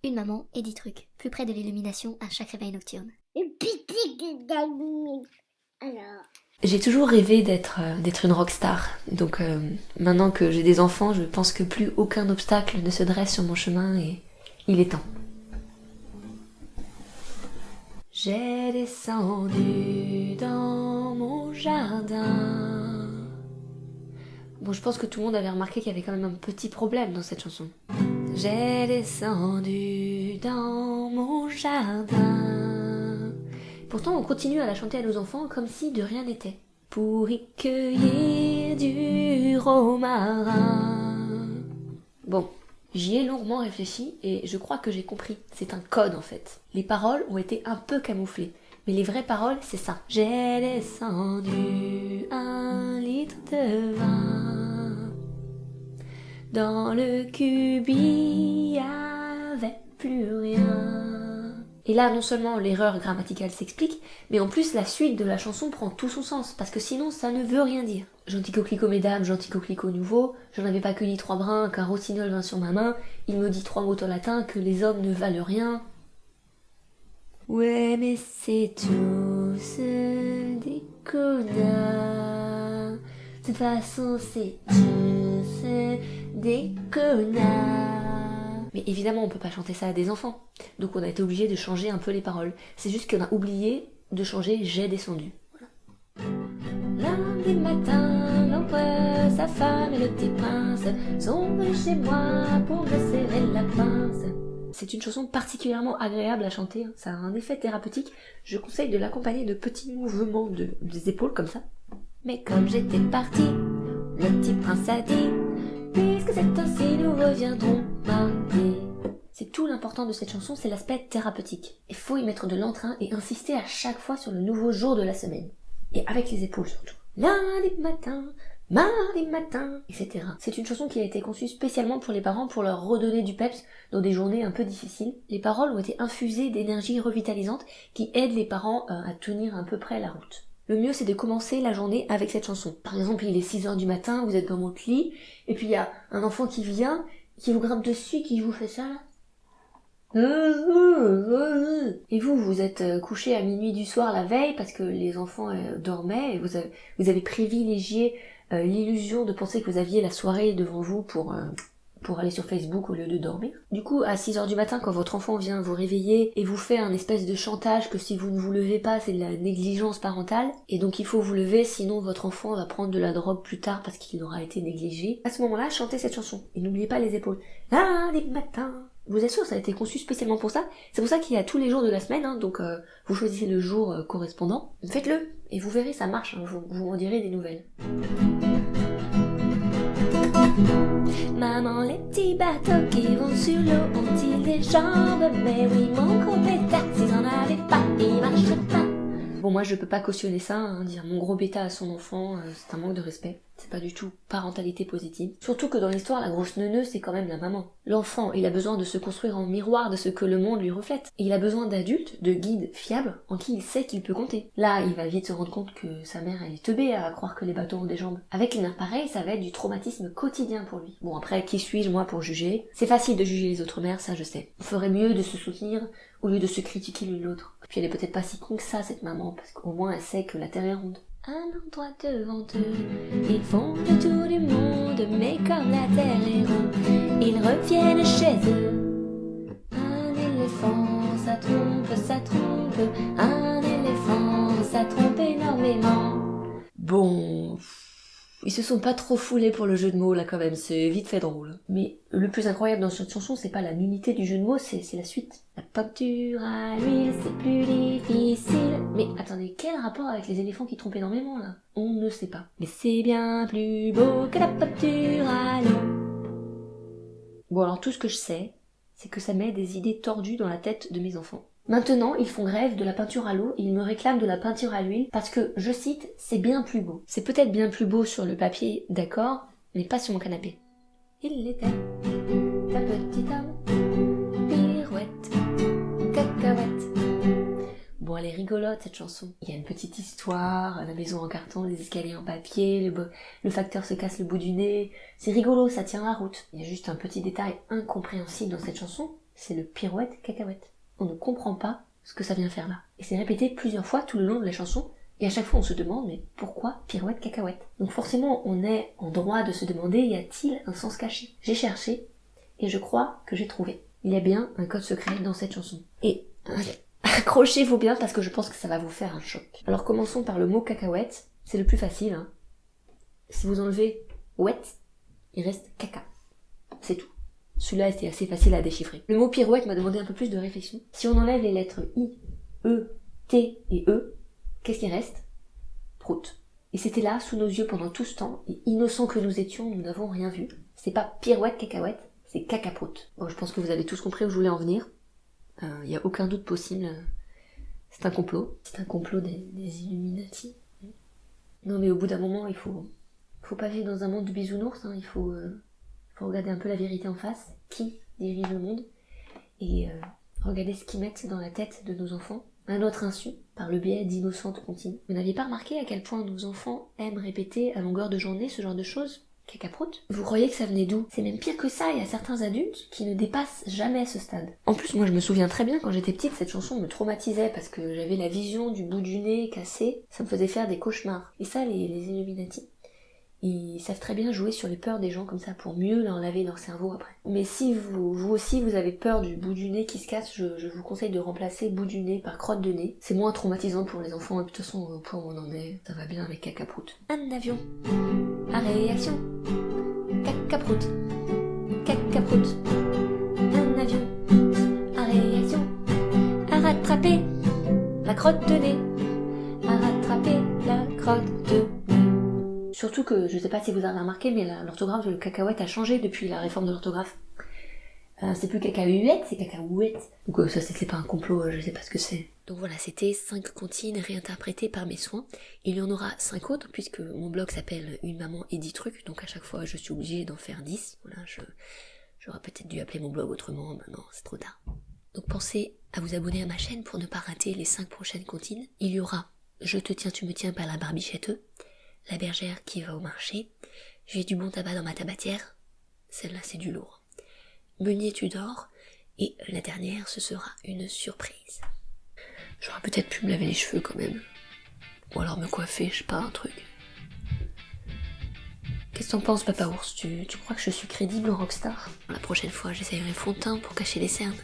Une maman et 10 trucs, plus près de l'illumination à chaque réveil nocturne. Une petite gamine. Alors. J'ai toujours rêvé d'être une rockstar. Donc maintenant que j'ai des enfants, je pense que plus aucun obstacle ne se dresse sur mon chemin et il est temps. J'ai descendu dans mon jardin. Bon, je pense que tout le monde avait remarqué qu'il y avait quand même un petit problème dans cette chanson. J'ai descendu dans mon jardin. Pourtant, on continue à la chanter à nos enfants comme si de rien n'était. Pour y cueillir du romarin. Bon, j'y ai longuement réfléchi et je crois que j'ai compris. C'est un code en fait. Les paroles ont été un peu camouflées. Mais les vraies paroles, c'est ça. J'ai descendu 1 litre de vin. Dans le cube, il y avait plus rien. Et là, non seulement l'erreur grammaticale s'explique, mais en plus la suite de la chanson prend tout son sens, parce que sinon ça ne veut rien dire. Gentil coquelicot mesdames, gentil coquelicot nouveau, j'en avais pas cueilli 3 brins, qu'un rossignol vint sur ma main, il me dit 3 mots en latin, que les hommes ne valent rien. Ouais, mais c'est tous des connards. De toute façon, c'est tous des connards. Mais évidemment, on peut pas chanter ça à des enfants. Donc on a été obligé de changer un peu les paroles. C'est juste qu'on a oublié de changer j'ai descendu. Voilà. Lundi matin, l'empereur, sa femme et le petit prince sont venus chez moi pour me serrer la pince. C'est une chanson particulièrement agréable à chanter, ça a un effet thérapeutique. Je conseille de l'accompagner de petits mouvements des épaules comme ça. Mais comme j'étais partie, le petit prince a dit, puisque c'est ainsi, nous reviendrons mardi. C'est tout l'important de cette chanson, c'est l'aspect thérapeutique. Il faut y mettre de l'entrain et insister à chaque fois sur le nouveau jour de la semaine. Et avec les épaules surtout. Lundi matin, mardi matin, etc. C'est une chanson qui a été conçue spécialement pour les parents pour leur redonner du peps dans des journées un peu difficiles. Les paroles ont été infusées d'énergie revitalisante qui aide les parents à tenir à peu près la route. Le mieux, c'est de commencer la journée avec cette chanson. Par exemple, il est 6h du matin, vous êtes dans votre lit, et puis il y a un enfant qui vient, qui vous grimpe dessus, qui vous fait ça, là. Et vous êtes couché à minuit du soir la veille parce que les enfants dormaient et vous avez privilégié l'illusion de penser que vous aviez la soirée devant vous pour aller sur Facebook au lieu de dormir. Du coup, à 6h du matin, quand votre enfant vient vous réveiller et vous fait un espèce de chantage que si vous ne vous levez pas, c'est de la négligence parentale, et donc il faut vous lever, sinon votre enfant va prendre de la drogue plus tard parce qu'il aura été négligé. À ce moment-là, chantez cette chanson. Et n'oubliez pas les épaules. Lundi matin. Vous êtes sûr, ça a été conçu spécialement pour ça. C'est pour ça qu'il y a tous les jours de la semaine, hein, donc vous choisissez le jour correspondant. Faites-le, et vous verrez, ça marche, hein, vous m'en direz des nouvelles. Maman, les petits bateaux qui vont sur l'eau ont-ils des jambes? Mais oui, mon gros bêta, s'ils en avaient pas, ils marcheraient pas. Bon, moi je peux pas cautionner ça, hein, dire mon gros bêta à son enfant, c'est un manque de respect. C'est pas du tout parentalité positive. Surtout que dans l'histoire, la grosse neuneu, c'est quand même la maman. L'enfant, il a besoin de se construire en miroir de ce que le monde lui reflète. Et il a besoin d'adultes, de guides fiables, en qui il sait qu'il peut compter. Là, il va vite se rendre compte que sa mère, elle est teubée à croire que les bateaux ont des jambes. Avec les mères pareilles, ça va être du traumatisme quotidien pour lui. Bon, après, qui suis-je, moi, pour juger? C'est facile de juger les autres mères, ça je sais. On ferait mieux de se soutenir au lieu de se critiquer l'une l'autre. Puis elle est peut-être pas si con que ça, cette maman, parce qu'au moins elle sait que la terre est ronde. Un endroit devant eux, ils font le tour du monde, mais comme la terre est ronde, ils reviennent chez eux. Un éléphant, ça trompe, un éléphant, ça trompe énormément. Bon, ils se sont pas trop foulés pour le jeu de mots là quand même, c'est vite fait drôle. Mais le plus incroyable dans cette chanson, c'est pas la nullité du jeu de mots, c'est la suite. La peinture à l'huile, c'est plus difficile. Mais attendez, quel rapport avec les éléphants qui trompent énormément là? On ne sait pas. Mais c'est bien plus beau que la peinture à l'eau. Bon alors tout ce que je sais, c'est que ça met des idées tordues dans la tête de mes enfants. Maintenant, ils font grève de la peinture à l'eau et ils me réclament de la peinture à l'huile parce que, je cite, c'est bien plus beau. C'est peut-être bien plus beau sur le papier, d'accord, mais pas sur mon canapé. Il était un petit homme, pirouette, cacahuète. Bon, elle est rigolote cette chanson. Il y a une petite histoire, la maison en carton, les escaliers en papier, le facteur se casse le bout du nez. C'est rigolo, ça tient la route. Il y a juste un petit détail incompréhensible dans cette chanson. c'est le pirouette cacahuète. On ne comprend pas ce que ça vient faire là. Et c'est répété plusieurs fois tout le long de la chanson, et à chaque fois on se demande, mais pourquoi pirouette cacahuète? Donc forcément on est en droit de se demander, y a-t-il un sens caché? J'ai cherché, et je crois que j'ai trouvé. Il y a bien un code secret dans cette chanson. Et accrochez-vous bien parce que je pense que ça va vous faire un choc. Alors commençons par le mot cacahuète, c'est le plus facile. Hein. Si vous enlevez wet, il reste caca. C'est tout. Celui-là était assez facile à déchiffrer. Le mot pirouette m'a demandé un peu plus de réflexion. Si on enlève les lettres I, E, T et E, qu'est-ce qui reste? Prout. Et c'était là, sous nos yeux pendant tout ce temps, et innocents que nous étions, nous n'avons rien vu. C'est pas pirouette cacahuète, c'est cacaprout. Bon, je pense que vous avez tous compris où je voulais en venir. Il n'y a aucun doute possible. C'est un complot. C'est un complot des Illuminati. Non mais au bout d'un moment, il faut pas vivre dans un monde de bisounours, hein. Il faut regarder un peu la vérité en face. Qui dirige le monde? Et regarder ce qu'ils mettent dans la tête de nos enfants, à notre insu, par le biais d'innocentes comptines. Vous n'aviez pas remarqué à quel point nos enfants aiment répéter à longueur de journée ce genre de choses? Cacaproute. Vous croyez que ça venait d'où? C'est même pire que ça, il y a certains adultes qui ne dépassent jamais ce stade. En plus, moi je me souviens très bien quand j'étais petite, cette chanson me traumatisait parce que j'avais la vision du bout du nez cassé, ça me faisait faire des cauchemars. Et ça, les Illuminati, ils savent très bien jouer sur les peurs des gens comme ça pour mieux leur laver leur cerveau après. Mais si vous aussi vous avez peur du bout du nez qui se casse, je vous conseille de remplacer bout du nez par crotte de nez. C'est moins traumatisant pour les enfants et de toute façon au point où on en est, ça va bien avec cacaproute. Un avion à réaction, cacaproute, cacaproute. Un avion à réaction, à rattraper la crotte de nez, à rattraper la crotte de nez. Surtout que, je sais pas si vous avez remarqué, mais l'orthographe de cacahuète a changé depuis la réforme de l'orthographe. C'est plus cacahuète, c'est cacahuète. Donc ça c'est pas un complot, je sais pas ce que c'est. Donc voilà, c'était 5 comptines réinterprétées par mes soins. Il y en aura 5 autres, puisque mon blog s'appelle Une maman et 10 trucs, donc à chaque fois je suis obligée d'en faire 10. Voilà, j'aurais peut-être dû appeler mon blog autrement, maintenant c'est trop tard. Donc pensez à vous abonner à ma chaîne pour ne pas rater les 5 prochaines comptines. Il y aura Je te tiens, tu me tiens par la barbichette, La bergère qui va au marché, J'ai du bon tabac dans ma tabatière, celle-là c'est du lourd. Meunier tu dors, et la dernière ce sera une surprise. J'aurais peut-être pu me laver les cheveux quand même. Ou alors me coiffer, je sais pas, un truc. Qu'est-ce que t'en penses, Papa Ours? Tu crois que je suis crédible en rockstar? La prochaine fois, j'essayerai fond de teint pour cacher les cernes.